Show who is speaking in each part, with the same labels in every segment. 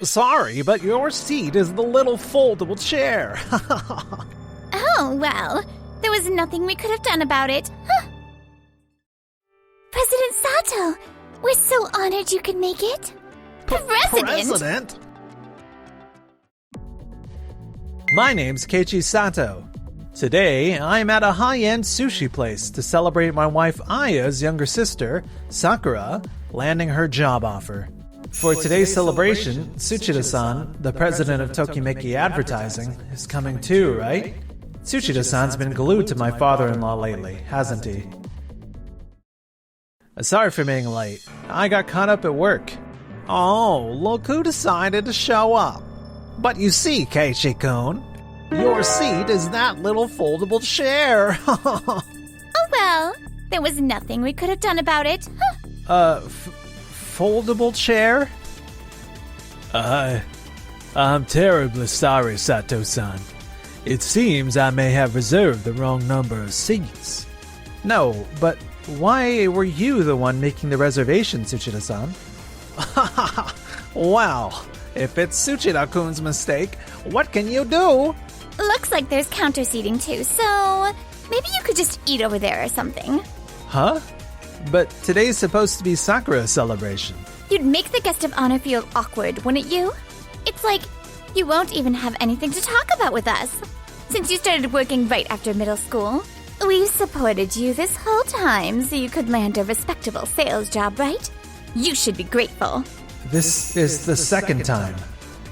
Speaker 1: Sorry, but your seat is the little foldable chair.
Speaker 2: Oh, well, there was nothing we could have done about it. Huh. President Sato, we're so honored you could make it.
Speaker 1: President? My name's Keiichi Sato. Today, I'm at a high-end sushi place to celebrate my wife Aya's younger sister, Sakura, landing her job offer. For today's celebration, Tsuchida-san, the president of Tokimeki Advertising, is coming too, right? Tsuchida-san's been glued to my father-in-law lately, hasn't he? Sorry for being late. I got caught up at work. Oh, look who decided to show up. But you see, Keiichi-kun, your seat is that little foldable chair.
Speaker 2: Oh, well, there was nothing we could have done about it. Huh.
Speaker 1: Foldable chair? I'm terribly sorry, Sato-san. It seems I may have reserved the wrong number of seats. No, but why were you the one making the reservation, Tsuchida-san? Well, if it's Tsuchida-kun's mistake, what can you do?
Speaker 2: Looks like there's counter seating too, so maybe you could just eat over there or something.
Speaker 1: Huh? But today's supposed to be Sakura's celebration.
Speaker 2: You'd make the guest of honor feel awkward, wouldn't you? It's like you won't even have anything to talk about with us. Since you started working right after middle school, we've supported you this whole time so you could land a respectable sales job, right? You should be grateful.
Speaker 1: This is the second time.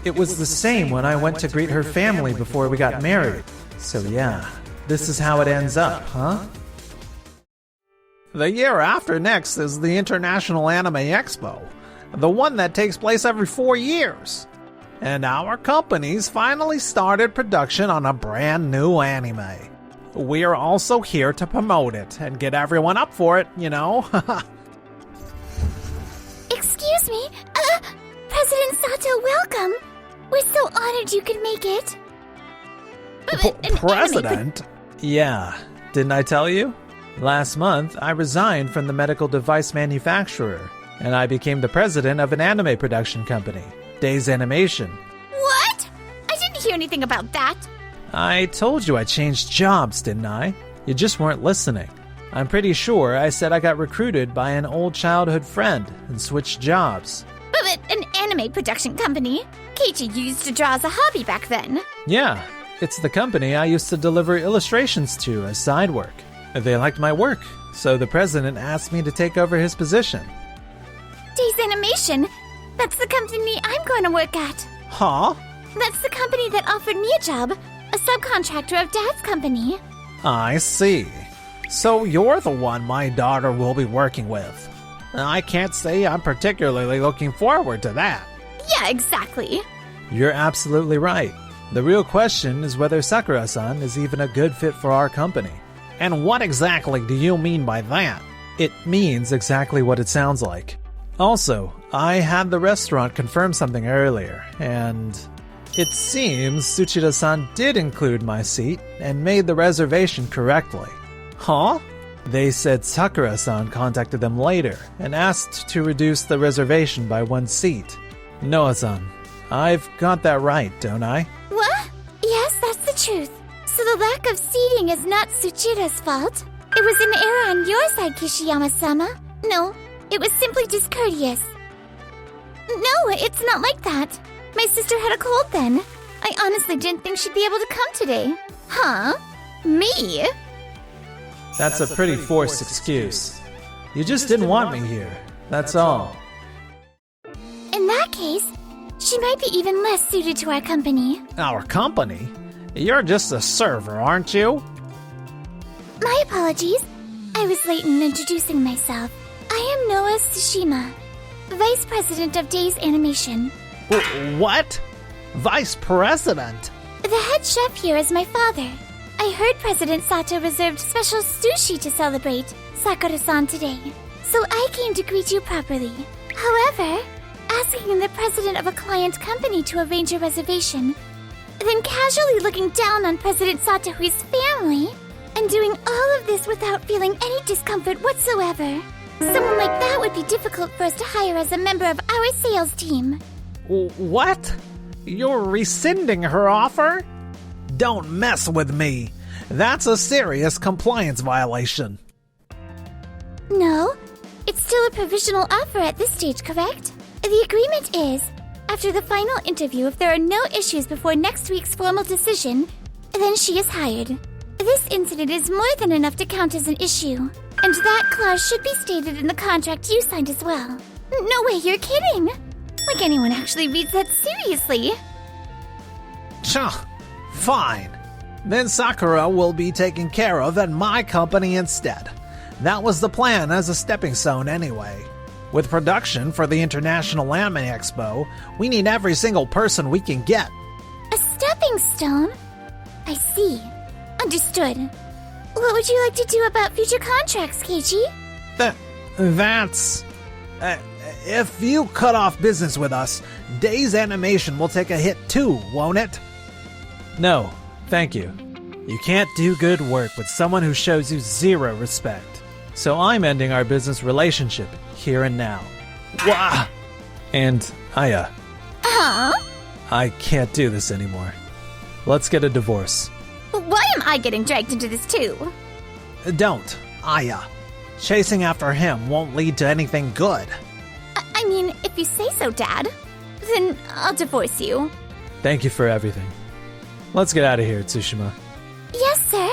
Speaker 1: It was the same when I went to greet her family before we got married. So yeah, this is how it ends up, huh? The year after next is the International Anime Expo, the one that takes place every 4 years. And our company's finally started production on a brand new anime. We're also here to promote it and get everyone up for it, you know?
Speaker 2: Excuse me, President Sato, welcome. We're so honored you could make it.
Speaker 1: President? Yeah, didn't I tell you? Last month, I resigned from the medical device manufacturer, and I became the president of an anime production company, Days Animation.
Speaker 2: What? I didn't hear anything about that.
Speaker 1: I told you I changed jobs, didn't I? You just weren't listening. I'm pretty sure I said I got recruited by an old childhood friend and switched jobs.
Speaker 2: But an anime production company? Keiichi used to draw as a hobby back then.
Speaker 1: Yeah, it's the company I used to deliver illustrations to as side work. They liked my work, so the president asked me to take over his position.
Speaker 2: Days Animation? That's the company I'm going to work at.
Speaker 1: Huh?
Speaker 2: That's the company that offered me a job, a subcontractor of Dad's company.
Speaker 1: I see. So you're the one my daughter will be working with. I can't say I'm particularly looking forward to that.
Speaker 2: Yeah, exactly.
Speaker 1: You're absolutely right. The real question is whether Sakura-san is even a good fit for our company. And what exactly do you mean by that? It means exactly what it sounds like. Also, I had the restaurant confirm something earlier, and it seems Tsuchida-san did include my seat and made the reservation correctly. Huh? They said Sakura-san contacted them later and asked to reduce the reservation by 1 seat. Noah-san, I've got that right, don't I?
Speaker 2: What? Yes, that's the truth. So the lack of seating is not Tsuchida's fault. It was an error on your side, Kishiyama-sama. No, it was simply discourteous. No, it's not like that. My sister had a cold then. I honestly didn't think she'd be able to come today. Huh? Me?
Speaker 1: That's a pretty forced excuse. You just didn't want me here, that's all.
Speaker 2: In that case, she might be even less suited to our company.
Speaker 1: Our company? You're just a server, aren't you?
Speaker 2: My apologies. I was late in introducing myself. I am Noah Tsushima, Vice President of Days Animation.
Speaker 1: What? Vice President?
Speaker 2: The head chef here is my father. I heard President Sato reserved special sushi to celebrate Sakura-san today, so I came to greet you properly. However, asking the president of a client company to arrange a reservation, then casually looking down on President Sato's family, and doing all of this without feeling any discomfort whatsoever. Someone like that would be difficult for us to hire as a member of our sales team.
Speaker 1: What? You're rescinding her offer? Don't mess with me. That's a serious compliance violation.
Speaker 2: No, it's still a provisional offer at this stage, correct? The agreement is, after the final interview, if there are no issues before next week's formal decision, then she is hired. This incident is more than enough to count as an issue, and that clause should be stated in the contract you signed as well. No way, you're kidding! Like anyone actually reads that seriously.
Speaker 1: Fine. Then Sakura will be taken care of at my company instead. That was the plan as a stepping stone anyway. With production for the International Anime Expo, we need every single person we can get.
Speaker 2: A stepping stone? I see. Understood. What would you like to do about future contracts, Keiichi?
Speaker 1: That's... if you cut off business with us, Day's animation will take a hit too, won't it? No, thank you. You can't do good work with someone who shows you zero respect. So I'm ending our business relationship here and now. Wah! And Aya.
Speaker 2: Huh?
Speaker 1: I can't do this anymore. Let's get a divorce.
Speaker 2: Why am I getting dragged into this too?
Speaker 1: Don't, Aya. Chasing after him won't lead to anything good.
Speaker 2: I mean, if you say so, Dad, then I'll divorce you.
Speaker 1: Thank you for everything. Let's get out of here, Tsushima.
Speaker 2: Yes, sir.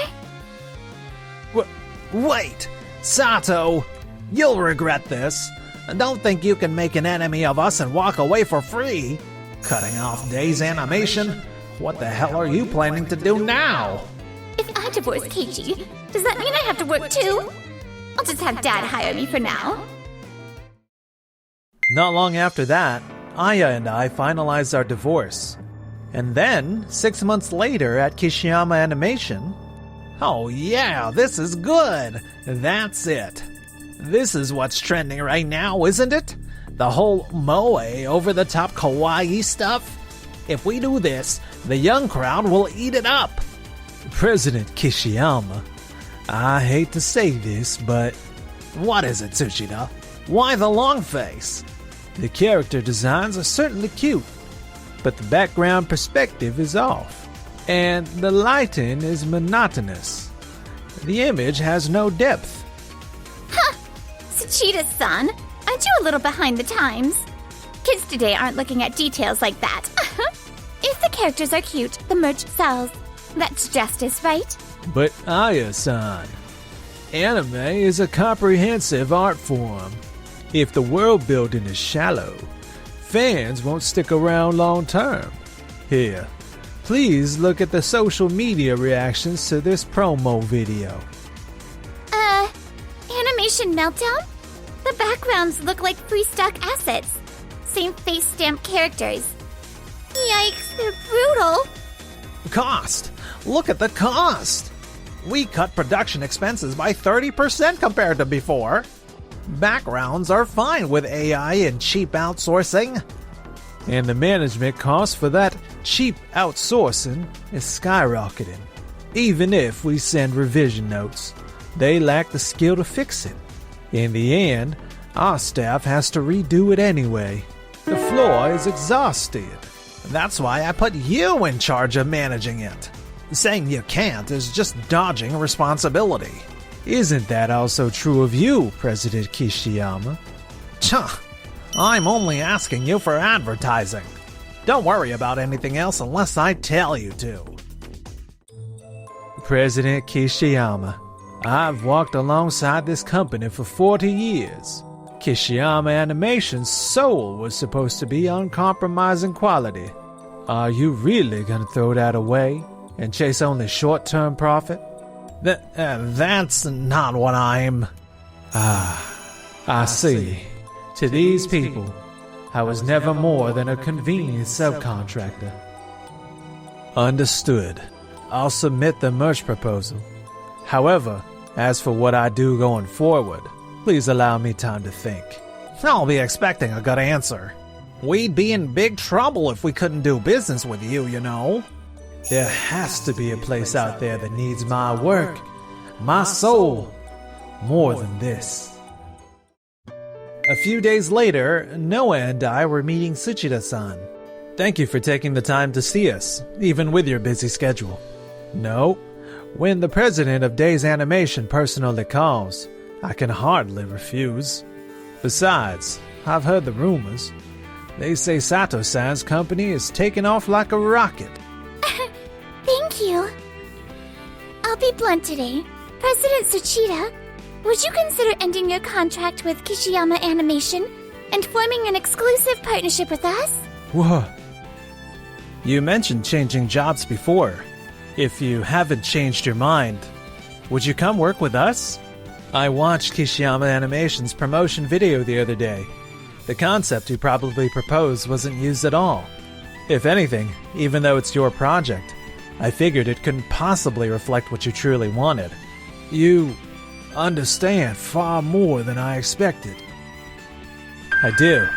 Speaker 1: Wait! Sato! You'll regret this. Don't think you can make an enemy of us and walk away for free. Cutting off Day's animation? What the hell are you planning to do now?
Speaker 2: If I divorce Keiichi, does that mean I have to work too? I'll just have Dad hire me for now.
Speaker 1: Not long after that, Aya and I finalized our divorce. And then, 6 months later at Kishiyama Animation... Oh yeah, this is good! That's it. This is what's trending right now, isn't it? The whole moe over-the-top kawaii stuff? If we do this, the young crowd will eat it up. President Kishiyama, I hate to say this, but... What is it, Tsuchida? Why the long face? The character designs are certainly cute, but the background perspective is off, and the lighting is monotonous. The image has no depth.
Speaker 2: Huh! Tsuchida-san, aren't you a little behind the times? Kids today aren't looking at details like that. If the characters are cute, the merch sells. That's justice, right?
Speaker 1: But Aya-san, anime is a comprehensive art form. If the world building is shallow, fans won't stick around long term. Here, please look at the social media reactions to this promo video.
Speaker 2: Animation meltdown? The backgrounds look like free stock assets. Same face stamp characters. Yikes, they're brutal.
Speaker 1: Cost! Look at the cost! We cut production expenses by 30% compared to before. Backgrounds are fine with AI and cheap outsourcing. And the management cost for that cheap outsourcing is skyrocketing. Even if we send revision notes, they lack the skill to fix it. In the end, our staff has to redo it anyway. The floor is exhausted. That's why I put you in charge of managing it. Saying you can't is just dodging responsibility. Isn't that also true of you, President Kishiyama? I'm only asking you for advertising. Don't worry about anything else unless I tell you to. President Kishiyama, I've walked alongside this company for 40 years. Kishiyama Animation's soul was supposed to be uncompromising quality. Are you really gonna throw that away and chase only short-term profit? That's not what I'm... I see. To these people, I was never more than a convenient subcontractor. Understood. I'll submit the merch proposal. However, as for what I do going forward, please allow me time to think. I'll be expecting a good answer. We'd be in big trouble if we couldn't do business with you, you know. There has to be a place out there that needs my work, my soul, more than this. A few days later, Noah and I were meeting Tsuchida-san. Thank you for taking the time to see us, even with your busy schedule. No, when the president of Days Animation personally calls, I can hardly refuse. Besides, I've heard the rumors. They say Sato-san's company is taking off like a rocket.
Speaker 2: Thank you. I'll be blunt today. President Tsuchida, would you consider ending your contract with Kishiyama Animation and forming an exclusive partnership with us?
Speaker 1: Whoa. You mentioned changing jobs before. If you haven't changed your mind, would you come work with us? I watched Kishiyama Animation's promotion video the other day. The concept you probably proposed wasn't used at all. If anything, even though it's your project, I figured it couldn't possibly reflect what you truly wanted. You understand far more than I expected. I do.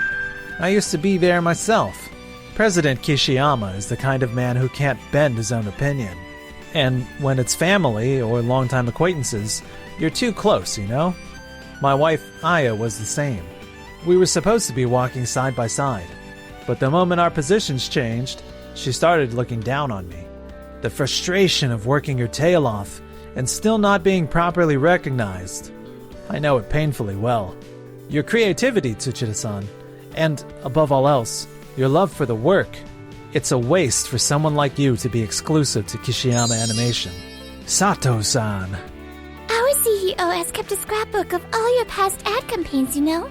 Speaker 1: I used to be there myself. President Kishiyama is the kind of man who can't bend his own opinion. And when it's family or longtime acquaintances, you're too close, you know? My wife, Aya, was the same. We were supposed to be walking side by side. But the moment our positions changed, she started looking down on me. The frustration of working your tail off and still not being properly recognized. I know it painfully well. Your creativity, Tsuchida-san, and, above all else, your love for the work. It's a waste for someone like you to be exclusive to Kishiyama Animation. Sato-san.
Speaker 2: Our CEO has kept a scrapbook of all your past ad campaigns, you know?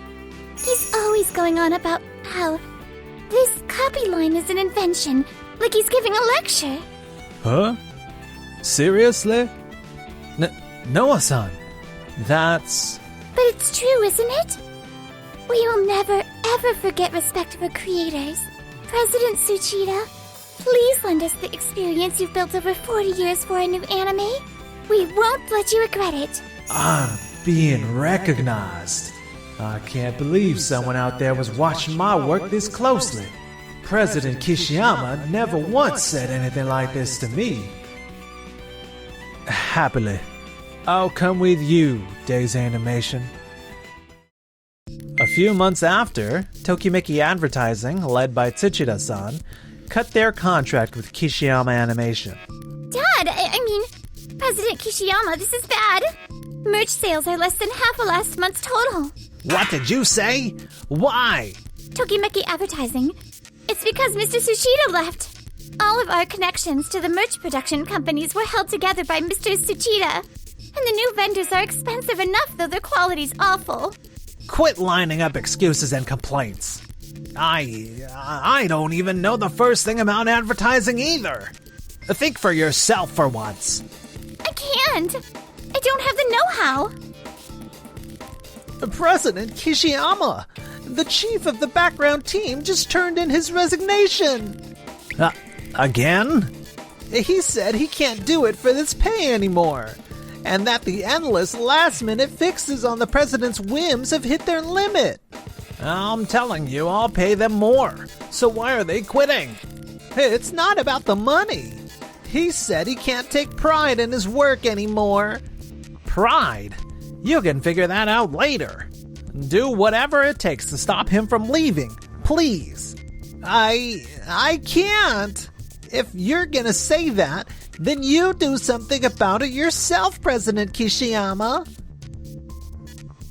Speaker 2: He's always going on about how this copy line is an invention, like he's giving a lecture.
Speaker 1: Huh? Seriously? Noah-san, that's...
Speaker 2: But it's true, isn't it? We will never, ever forget respect for creators. President Tsuchida, please lend us the experience you've built over 40 years for a new anime. We won't let you regret it.
Speaker 1: I'm being recognized. I can't believe someone out there was watching my work this closely. President Kishiyama never once said anything like this to me. Happily, I'll come with you, Days Animation. A few months after, Tokimeki Advertising, led by Tsuchida-san, cut their contract with Kishiyama Animation.
Speaker 2: Dad, I mean, President Kishiyama, this is bad. Merch sales are less than half of last month's total.
Speaker 1: What did you say? Why?
Speaker 2: Tokimeki Advertising. It's because Mr. Tsuchida left. All of our connections to the merch production companies were held together by Mr. Tsuchida. And the new vendors are expensive enough, though their quality's awful.
Speaker 1: Quit lining up excuses and complaints. I don't even know the first thing about advertising either. Think for yourself for once.
Speaker 2: I can't. I don't have the know-how.
Speaker 1: President Kishiyama, the chief of the background team, just turned in his resignation. Again? He said he can't do it for this pay anymore, and that the endless last-minute fixes on the president's whims have hit their limit. I'm telling you, I'll pay them more, so why are they quitting? It's not about the money. He said he can't take pride in his work anymore. Pride? You can figure that out later. Do whatever it takes to stop him from leaving, please. I can't. If you're gonna say that, then you do something about it yourself, President Kishiyama.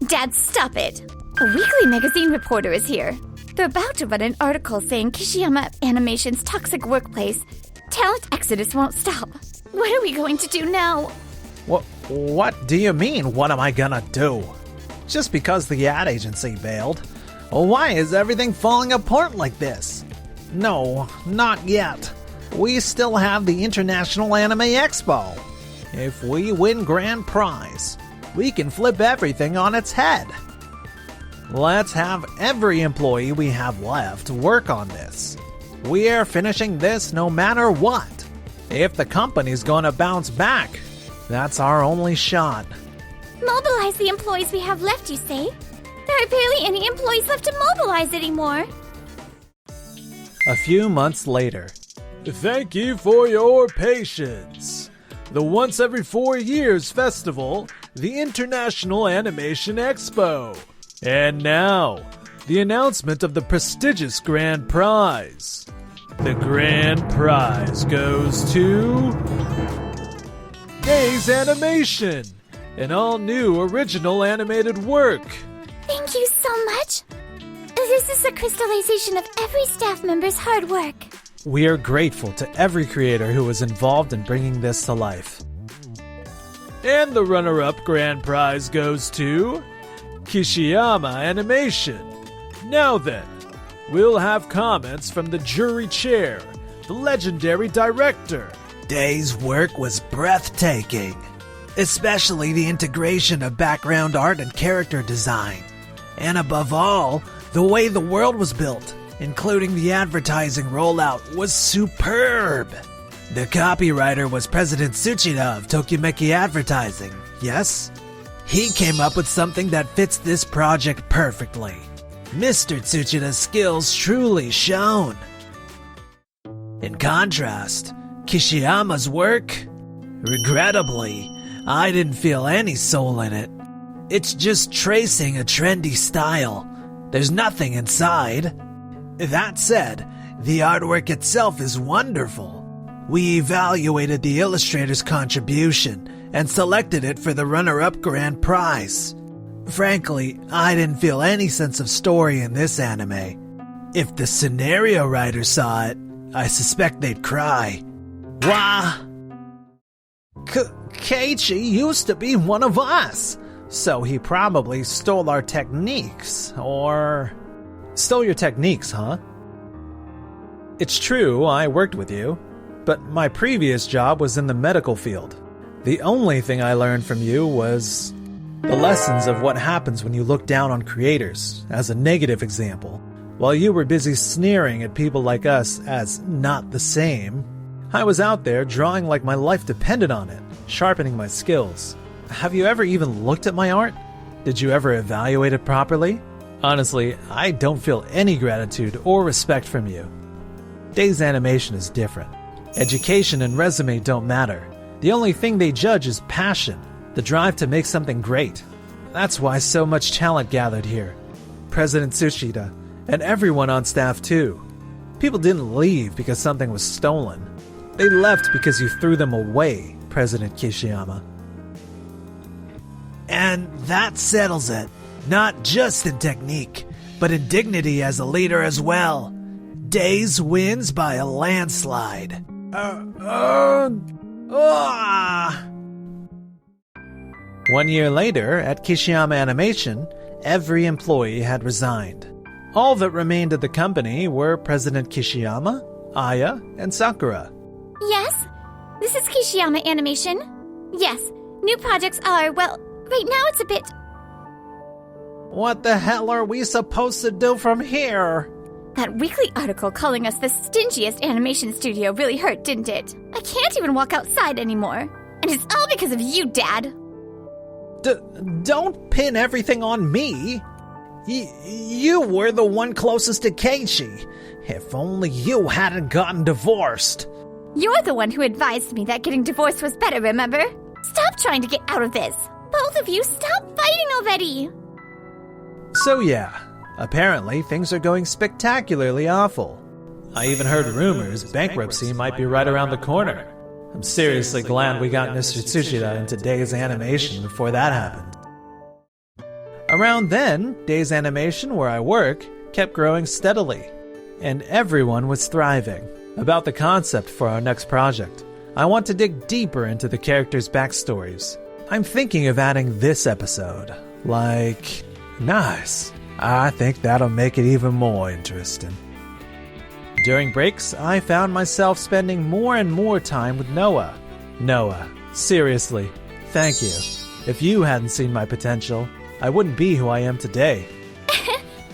Speaker 2: Dad, stop it. A weekly magazine reporter is here. They're about to run an article saying Kishiyama Animation's toxic workplace. Talent exodus won't stop. What are we going to do now?
Speaker 1: What do you mean, what am I gonna do? Just because the ad agency bailed? Why is everything falling apart like this? No, not yet. We still have the International Anime Expo. If we win grand prize, we can flip everything on its head. Let's have every employee we have left work on this. We're finishing this no matter what. If the company's gonna bounce back, that's our only shot.
Speaker 2: Mobilize the employees we have left, you say? There are barely any employees left to mobilize anymore.
Speaker 1: A few months later. Thank you for your patience. The once every 4 years festival, the International Animation Expo. And now, the announcement of the prestigious grand prize. The grand prize goes to Days Animation, an all-new original animated work.
Speaker 2: Thank you so much. This is a crystallization of every staff member's hard work.
Speaker 1: We are grateful to every creator who was involved in bringing this to life. And the runner-up grand prize goes to Kishiyama Animation. Now then, we'll have comments from the jury chair, the legendary director.
Speaker 3: Day's work was breathtaking, especially the integration of background art and character design. And above all, the way the world was built, including the advertising rollout, was superb. The copywriter was President Tsuchida of Tokimeki Advertising, yes? He came up with something that fits this project perfectly. Mr. Tsuchida's skills truly shone. In contrast, Kishiyama's work? Regrettably, I didn't feel any soul in it. It's just tracing a trendy style. There's nothing inside. That said, the artwork itself is wonderful. We evaluated the illustrator's contribution and selected it for the runner-up grand prize. Frankly, I didn't feel any sense of story in this anime. If the scenario writers saw it, I suspect they'd cry. Wah!
Speaker 1: Keiichi used to be one of us, so he probably stole our techniques, or... Stole your techniques, huh? It's true, I worked with you, but my previous job was in the medical field. The only thing I learned from you was the lessons of what happens when you look down on creators, as a negative example. While you were busy sneering at people like us as not the same, I was out there drawing like my life depended on it, sharpening my skills. Have you ever even looked at my art? Did you ever evaluate it properly? Honestly, I don't feel any gratitude or respect from you. Days Animation is different. Education and resume don't matter. The only thing they judge is passion, the drive to make something great. That's why so much talent gathered here. President Tsuchida, and everyone on staff too. People didn't leave because something was stolen. They left because you threw them away, President Kishiyama.
Speaker 3: And that settles it. Not just in technique, but in dignity as a leader as well. Days wins by a landslide.
Speaker 1: 1 year later, at Kishiyama Animation, every employee had resigned. All that remained at the company were President Kishiyama, Aya, and Sakura.
Speaker 2: Yes? This is Kishiyama Animation. Yes, new projects are, well, right now it's a bit...
Speaker 1: What the hell are we supposed to do from here?
Speaker 2: That weekly article calling us the stingiest animation studio really hurt, didn't it? I can't even walk outside anymore. And it's all because of you, Dad.
Speaker 1: Don't pin everything on me. You were the one closest to Keiichi. If only you hadn't gotten divorced.
Speaker 2: You're the one who advised me that getting divorced was better, remember? Stop trying to get out of this. Both of you, stop fighting already.
Speaker 1: So yeah, apparently things are going spectacularly awful. I even heard rumors bankruptcy might be right around the corner. I'm seriously glad we got Mr. Tsuchida into Days Animation before that happened. Around then, Days Animation, where I work, kept growing steadily, and everyone was thriving. About the concept for our next project, I want to dig deeper into the characters' backstories. I'm thinking of adding this episode. Nice. I think that'll make it even more interesting. During breaks, I found myself spending more and more time with Noah. Noah, seriously, thank you. If you hadn't seen my potential, I wouldn't be who I am today.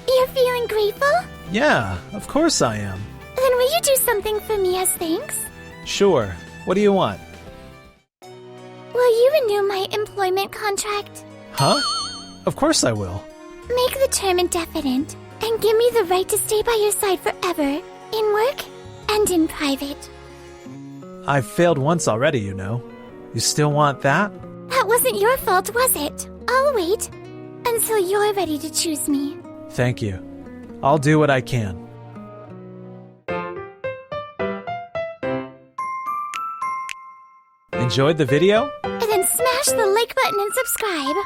Speaker 2: You're feeling grateful?
Speaker 1: Yeah, of course I am.
Speaker 2: Then will you do something for me as thanks?
Speaker 1: Sure. What do you want?
Speaker 2: Will you renew my employment contract?
Speaker 1: Huh? Of course I will.
Speaker 2: Make the term indefinite, and give me the right to stay by your side forever, in work and in private.
Speaker 1: I've failed once already, you know. You still want that?
Speaker 2: That wasn't your fault, was it? I'll wait until you're ready to choose me.
Speaker 1: Thank you. I'll do what I can. Enjoyed the video?
Speaker 2: And then smash the like button and subscribe.